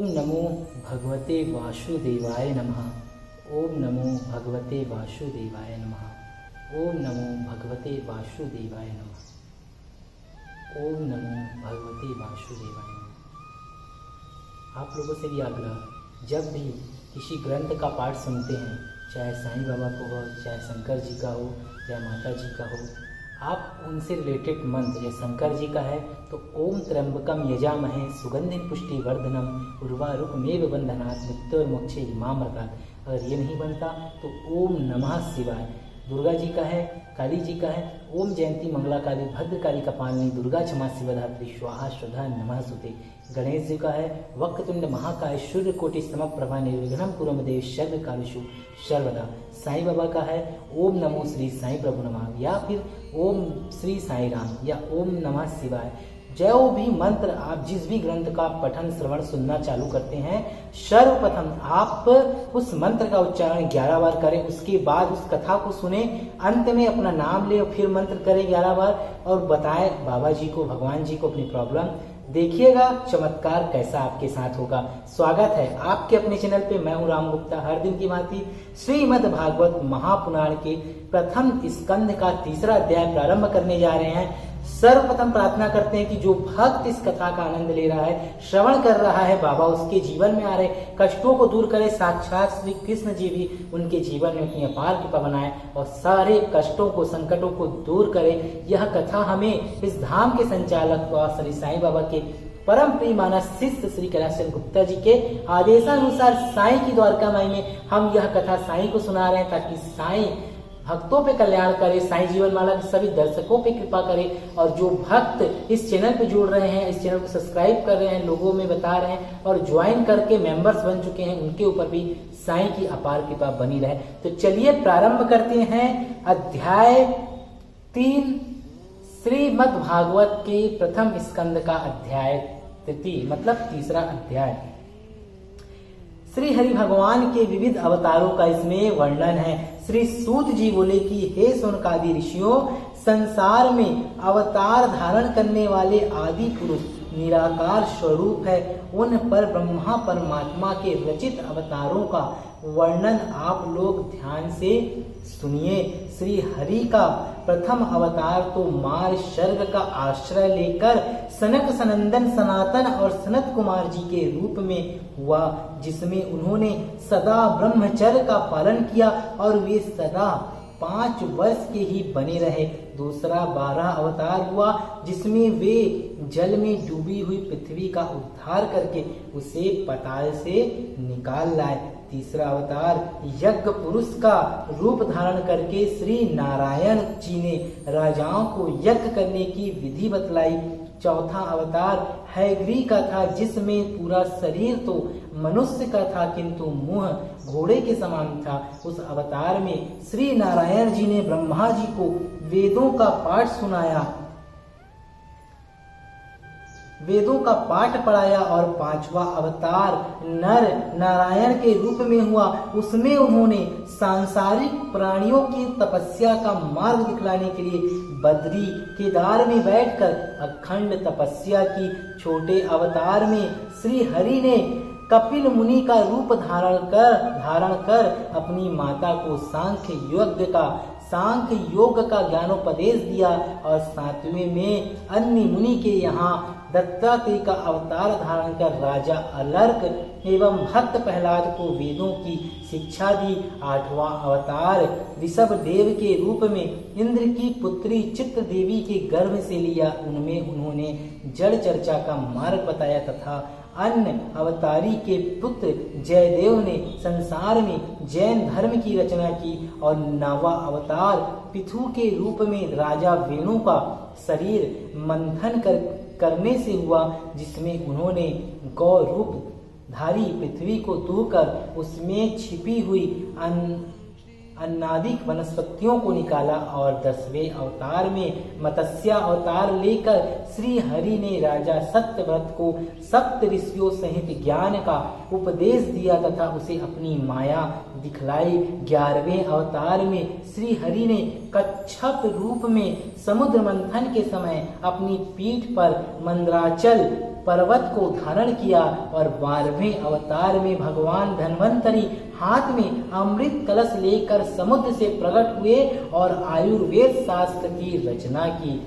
ओम नमो भगवते वासुदेवाय नमः। ओम नमो भगवते वासुदेवाय नमः। ओम नमो भगवते वासुदेवाय नमः। ओम नमो भगवते वासुदेवाय नमः। आप लोगों से भी आग्रह, जब भी किसी ग्रंथ का पाठ सुनते हैं, चाहे साईं बाबा को हो, चाहे शंकर जी का हो, चाहे माता जी का हो, आप उनसे रिलेटेड मंत्र, जैसे शंकर जी का है तो ओम त्र्यंबकम यजामहे सुगंधिं पुष्टिवर्धनम उर्वारुकमेव बंधनात् मृत्युर्मोक्षे मामृतात्। अगर ये नहीं बनता तो ओम नमः शिवाय। दुर्गा जी का है, काली जी का है ओम जयंती मंगला काली भद्रकाली कपालिनी दुर्गा क्षमा शिवधात्री स्वाहा स्वधा नमःस्तुते। गणेश जी का है वक्रतुंड महाकाय सूर्यकोटि समप्रभा निर्विघ्नं कुरु मे देव सर्वकार्येषु सर्वदा। साईं बाबा का है ओम नमो श्री साईं प्रभु नमः, या फिर ओम श्री साईं राम, या ओम नमः शिवाय। जो भी मंत्र आप जिस भी ग्रंथ का पठन श्रवण सुनना चालू करते हैं, सर्वप्रथम आप उस मंत्र का उच्चारण 11 बार करें, उसके बाद उस कथा को सुने, अंत में अपना नाम ले और फिर मंत्र करें 11 बार और बताएं बाबा जी को, भगवान जी को अपनी प्रॉब्लम। देखिएगा चमत्कार कैसा आपके साथ होगा। स्वागत है आपके अपने चैनल पे, मैं हूं राम गुप्ता। हर दिन की भांति श्रीमद् भागवत महापुराण के प्रथम स्कंध का 3रा अध्याय प्रारंभ करने जा रहे हैं। सर्वप्रथम प्रार्थना करते हैं कि जो भक्त इस कथा का आनंद ले रहा है, श्रवण कर रहा है, बाबा उसके जीवन में आ रहे कष्टों को दूर करे। साक्षात श्री कृष्ण जी भी उनके जीवन में अपनी अपार कृपा बनाए और सारे कष्टों को, संकटों को दूर करे। यह कथा हमें इस धाम के संचालक श्री साईं बाबा के परम प्रिय मानस शिष्य श्री कैलाश गुप्ता जी के आदेशानुसार साईं की द्वारका माई में हम यह कथा साईं को सुना रहे हैं, ताकि साईं भक्तों पे कल्याण करे, साईं जीवन माला के सभी दर्शकों पे कृपा करे। और जो भक्त इस चैनल पे जुड़ रहे हैं, इस चैनल को सब्सक्राइब कर रहे हैं, लोगों में बता रहे हैं और ज्वाइन करके मेंबर्स बन चुके हैं, उनके ऊपर भी साईं की अपार कृपा बनी रहे। तो चलिए प्रारंभ करते हैं अध्याय 3 श्रीमद् भागवत के प्रथम स्कंद का अध्याय 3, मतलब 3रा अध्याय। श्री हरि भगवान के विविध अवतारों का इसमें वर्णन है। श्री सूत जी बोले कि हे शौनकादि ऋषियों, संसार में अवतार धारण करने वाले आदि पुरुष निराकार स्वरूप है। उन पर ब्रह्मा परमात्मा के रचित अवतारों का वर्णन आप लोग ध्यान से सुनिए। श्री हरि का प्रथम अवतार तो मार शर्ग का आश्रय लेकर सनक सनंदन सनातन और सनत कुमार जी के रूप में हुआ, जिसमें उन्होंने सदा ब्रह्मचर्य का पालन किया और वे सदा 5 वर्ष के ही बने रहे। दूसरा 12 अवतार हुआ, जिसमें वे जल में डूबी हुई पृथ्वी का उद्धार करके उसे पाताल से निकाल लाए। तीसरा अवतार यज्ञ पुरुष का रूप धारण करके श्री नारायण जी ने राजाओं को यज्ञ करने की विधि बतलाई। चौथा अवतार हैग्री का था, जिसमें पूरा शरीर तो मनुष्य का था किंतु मुंह घोड़े के समान था। उस अवतार में श्री नारायण जी ने ब्रह्मा जी को वेदों का पाठ सुनाया, वेदों का पाठ पढ़ाया। और 5वां अवतार नर नारायण के रूप में हुआ, उसमें उन्होंने सांसारिक प्राणियों की तपस्या का मार्ग दिखलाने के लिए बद्री केदार में बैठकर अखंड तपस्या की। छोटे अवतार में श्री हरि ने कपिल मुनि का रूप धारण कर अपनी माता को सांख्य योग का ज्ञानोपदेश दिया। और 7वें में अन्य मुनि के यहाँ दत्तात्रेय का अवतार धारण कर राजा अलर्क एवं भक्त प्रहलाद को वेदों की शिक्षा दी। 8वां अवतार ऋषभ देव के रूप में इंद्र की पुत्री चित्र देवी के गर्भ से लिया, उनमें उन्होंने जड़ चर्चा का मार्ग बताया तथा अन्य अवतारी के पुत्र जयदेव ने संसार में जैन धर्म की रचना की। और 9वां अवतार पृथु के रूप में राजा वेणु का शरीर मंथन करने से हुआ, जिसमें उन्होंने गौ रूप धारी पृथ्वी को दूकर उसमें छिपी हुई अन्नादिक वनस्पतियों को निकाला। और 10वें अवतार में मत्स्य अवतार लेकर श्री हरि ने राजा सत्यव्रत को सप्त ऋषियों सहित ज्ञान का उपदेश दिया तथा उसे अपनी माया दिखलाई। 11वें अवतार में श्री हरि ने कच्छप रूप में समुद्र मंथन के समय अपनी पीठ पर मंदराचल पर्वत को धारण किया और 12वें अवतार में भगवान धन्वंतरी हाथ में अमृत कलश लेकर समुद्र से प्रकट हुए और आयुर्वेद शास्त्र की रचना की।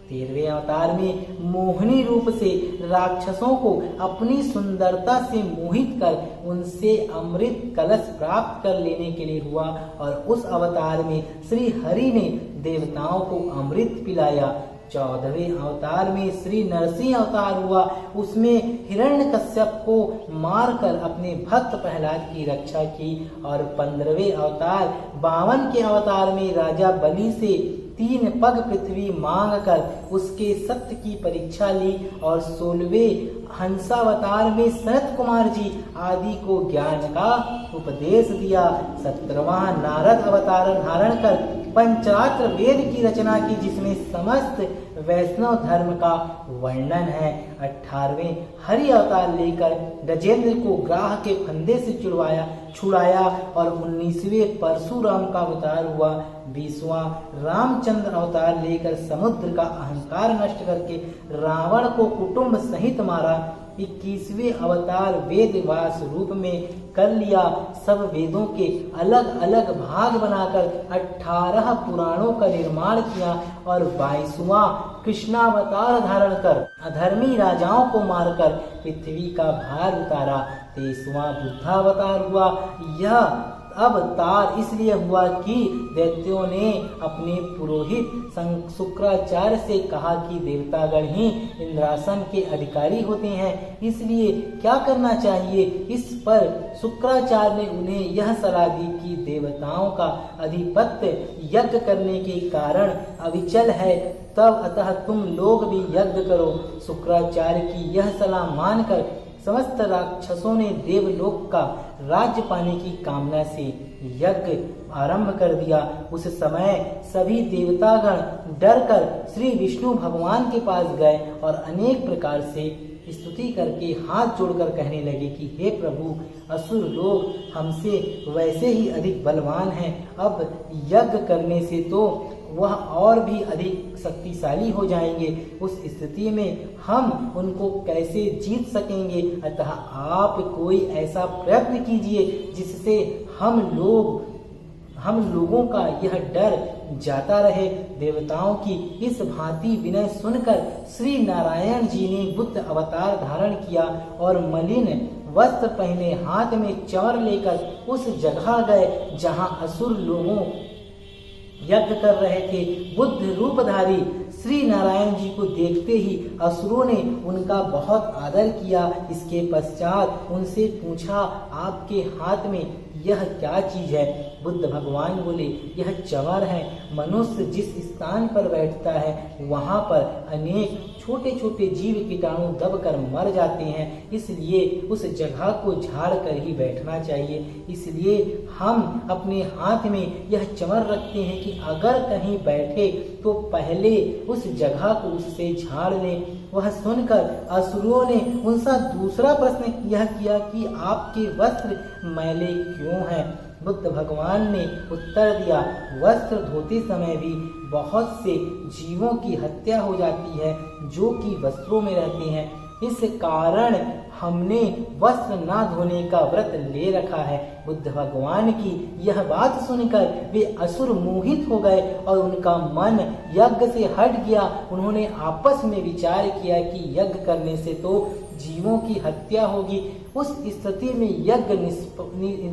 13वें अवतार में मोहिनी रूप से राक्षसों को अपनी सुंदरता से मोहित कर उनसे अमृत कलश प्राप्त कर लेने के लिए हुआ और उस अवतार में श्री हरि ने देवताओं को अमृत पिलाया। 14वें अवतार में श्री नरसिंह अवतार हुआ, उसमें हिरण्यकश्यप को मारकर अपने भक्त प्रहलाद की रक्षा की। और 15वें अवतार 52 के अवतार में राजा बलि से 3 पग पृथ्वी मांग कर उसके सत्य की परीक्षा ली। और 16वें हंसावतार में सनत कुमार जी आदि को ज्ञान का उपदेश दिया। 17वां नारद अवतार धारण कर पंचात्र वेद की रचना की, जिसमें समस्त वैष्णव धर्म का वर्णन है। 18वें हरि अवतार लेकर गजेंद्र को ग्राह के फंदे से छुड़ाया और 19वें परशुराम का अवतार हुआ। 20वां रामचंद्र अवतार लेकर समुद्र का अहंकार नष्ट करके रावण को कुटुंब सहित मारा। 21वें अवतार वेद व्यास रूप में कर लिया। सब वेदों के अलग अलग भाग बनाकर 18 पुराणों का निर्माण किया। और 22वां कृष्णावतार धारण कर अधर्मी राजाओं को मारकर पृथ्वी का भार उतारा। 23वां बुद्धावतार हुआ। यह अवतार इसलिए हुआ कि दैत्यों ने अपने पुरोहित शुक्राचार्य से कहा कि देवतागण ही इंद्रासन के अधिकारी होते हैं, इसलिए क्या करना चाहिए। इस पर शुक्राचार्य ने उन्हें यह सलाह दी कि देवताओं का अधिपत्य यज्ञ करने के कारण अविचल है, तब अतः तुम लोग भी यज्ञ करो। शुक्राचार्य की यह सलाह मानकर समस्त राक्षसों ने देवलोक का राज्य पाने की कामना से यज्ञ आरंभ कर दिया। उस समय सभी देवतागण डरकर श्री विष्णु भगवान के पास गए और अनेक प्रकार से स्तुति करके हाथ जोड़कर कहने लगे कि हे प्रभु, असुर लोग हमसे वैसे ही अधिक बलवान हैं, अब यज्ञ करने से तो वह और भी अधिक शक्तिशाली हो जाएंगे। उस स्थिति में हम उनको कैसे जीत सकेंगे। अतः आप कोई ऐसा प्रयत्न कीजिए जिससे हम लोगों का यह डर जाता रहे। देवताओं की इस भांति विनय सुनकर श्री नारायण जी ने बुद्ध अवतार धारण किया और मलिन वस्त्र पहने हाथ में चंवर लेकर उस जगह गए जहां असुर लोगों यज्ञ कर रहे थे। बुद्ध रूपधारी श्री नारायण जी को देखते ही असुरों ने उनका बहुत आदर किया। इसके पश्चात उनसे पूछा, आपके हाथ में यह क्या चीज है। बुद्ध भगवान बोले, यह चंवर है। मनुष्य जिस स्थान पर बैठता है वहां पर अनेक छोटे छोटे जीव कीटाणु दबकर मर जाते हैं, इसलिए उस जगह को झाड़ कर ही बैठना चाहिए। इसलिए हम अपने हाथ में यह चंवर रखते हैं कि अगर कहीं बैठे तो पहले उस जगह को उससे झाड़ लें। वह सुनकर असुरों ने उनसे दूसरा प्रश्न यह किया कि आपके वस्त्र मैले क्यों हैं। बुद्ध भगवान ने उत्तर दिया, वस्त्र धोते समय भी बहुत से जीवों की हत्या हो जाती है जो कि वस्त्रों में रहते हैं, इस कारण हमने वस्त्र ना धोने का व्रत ले रखा है। बुद्ध भगवान की यह बात सुनकर वे असुर मोहित हो गए और उनका मन यज्ञ से हट गया। उन्होंने आपस में विचार किया कि यज्ञ करने से तो जीवों की हत्या होगी, उस स्थिति में यज्ञ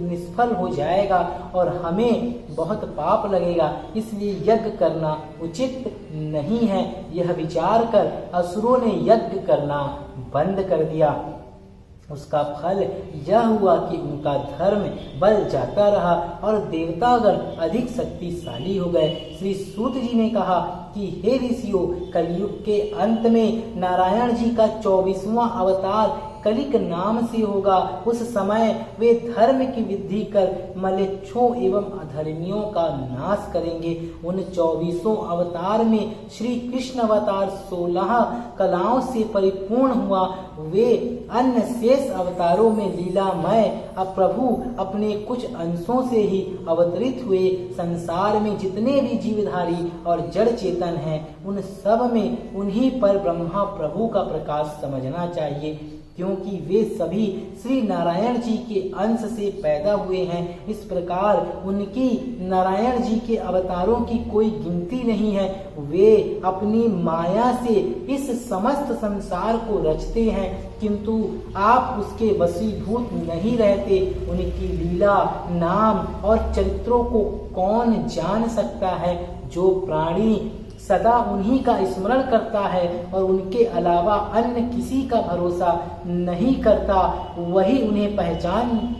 निष्फल हो जाएगा और हमें बहुत पाप लगेगा, इसलिए यज्ञ करना उचित नहीं है। यह विचार कर असुरों ने यज्ञ करना बंद कर दिया। उसका फल यह हुआ कि उनका धर्म बल जाता रहा और देवतागण अधिक शक्तिशाली हो गए। श्री सूत जी ने कहा कि हे ऋषियों, कलयुग के अंत में नारायण जी का 24वां अवतार कलिक नाम से होगा। उस समय वे धर्म की वृद्धि कर मलेच्छों एवं अधर्मियों का नाश करेंगे। उन 24 अवतार में श्री कृष्ण अवतार 16 कलाओं से परिपूर्ण हुआ। वे अन्य शेष अवतारों में लीलामय प्रभु अपने कुछ अंशों से ही अवतरित हुए। संसार में जितने भी जीवधारी और जड़ चेतन हैं, उन सब में उन्हीं पर ब्रह्मा प्रभु का प्रकाश समझना चाहिए, क्योंकि वे सभी श्री नारायण जी के अंश से पैदा हुए हैं। इस प्रकार उनकी नारायण जी के अवतारों की कोई गिनती नहीं है। वे अपनी माया से इस समस्त संसार को रचते हैं, किंतु आप उसके वशीभूत नहीं रहते। उनकी लीला, नाम और चरित्रों को कौन जान सकता है? जो प्राणी सदा उन्हीं का स्मरण करता है और उनके अलावा अन्य किसी का भरोसा नहीं करता, वही उन्हें पहचान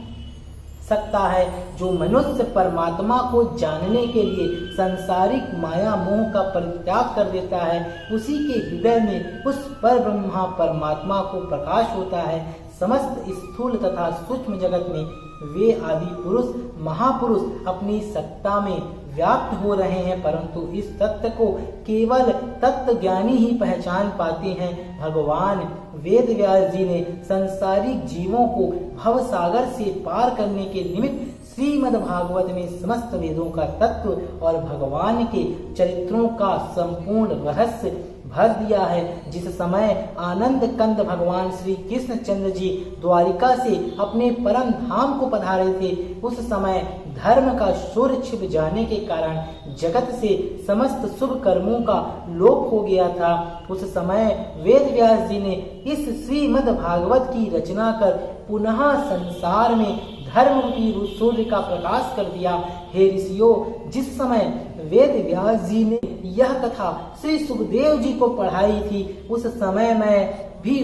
सकता है। जो मनुष्य परमात्मा को जानने के लिए सांसारिक माया मोह का परित्याग कर देता है, उसी के हृदय में उस पर ब्रह्मा परमात्मा को प्रकाश होता है। समस्त स्थूल तथा सूक्ष्म जगत में वे आदि पुरुष महापुरुष अपनी सत्ता में व्याप्त हो रहे हैं, परंतु इस तत्व को केवल तत्व ज्ञानी ही पहचान पाते हैं। भगवान वेद व्यास जी ने संसारिक जीवों को भव सागर से पार करने के निमित्त श्रीमद् भागवत में समस्त वेदों का तत्व और भगवान के चरित्रों का संपूर्ण रहस्य भर दिया है। जिस समय आनंद कंद भगवान श्री कृष्ण चंद्र जी द्वारिका से अपने परम धाम को पधारे थे, उस समय धर्म का सूर्य छिप जाने के कारण जगत से समस्त शुभ कर्मों का लोप हो गया था। उस समय वेद व्यास जी ने इस श्रीमद् भागवत की रचना कर पुनः संसार में धर्म रूपी सूर्य का प्रकाश कर दिया। हे ऋषियों, जिस समय वेद व्यास जी ने यह कथा श्री सुखदेव जी को पढ़ाई थी, उस समय मैं भी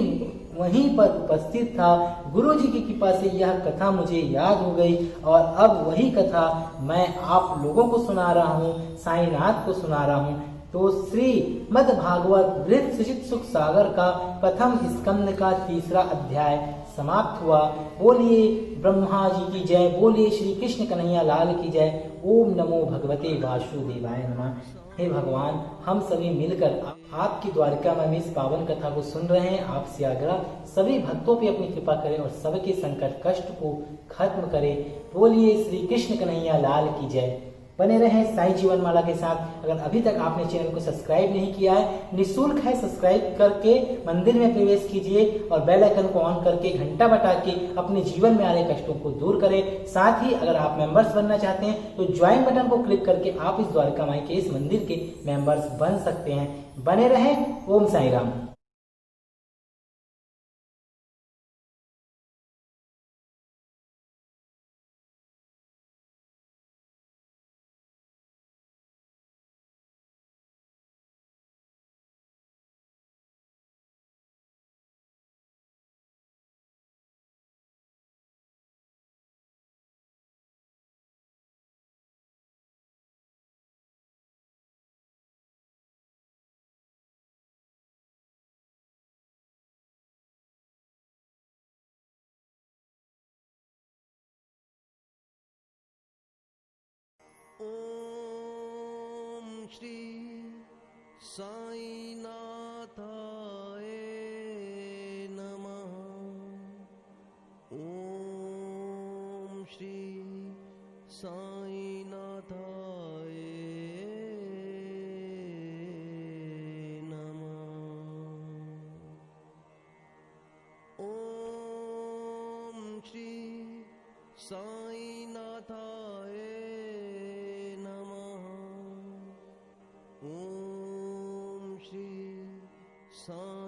वहीं पर उपस्थित था। गुरु जी की कृपा से यह कथा मुझे याद हो गई और अब वही कथा मैं आप लोगों को सुना रहा हूँ, साईनाथ को सुना रहा हूँ। तो श्रीमद् भागवत वृत्त सचित सुख सागर का प्रथम स्कंद का 3रा अध्याय समाप्त हुआ। बोलिए ब्रह्मा जी की जय, बोलिए श्री कृष्ण कन्हैया लाल की जय। ओम नमो भगवते वासुदेवाय नमः। हे भगवान, हम सभी मिलकर आपकी द्वारिका में इस पावन कथा को सुन रहे हैं। आपसे आग्रह, सभी भक्तों पे अपनी कृपा करें और सबके संकट कष्ट को खत्म करें। बोलिए श्री कृष्ण कन्हैया लाल की जय। बने रहें साई जीवन माला के साथ। अगर अभी तक आपने चैनल को सब्सक्राइब नहीं किया है, निःशुल्क है, सब्सक्राइब करके मंदिर में प्रवेश कीजिए और बेल आइकन को ऑन करके घंटा बटा के अपने जीवन में आ रहे कष्टों को दूर करें। साथ ही अगर आप मेंबर्स बनना चाहते हैं तो ज्वाइन बटन को क्लिक करके आप इस द्वारिका माई के इस मंदिर के मेंबर्स बन सकते हैं। बने रहें। ओम साई राम। ओम श्री साईनाथाय नमः। ओम श्री साईनाथाय नमः। ओम श्री साईनाथाय नमः। ओम श्री सा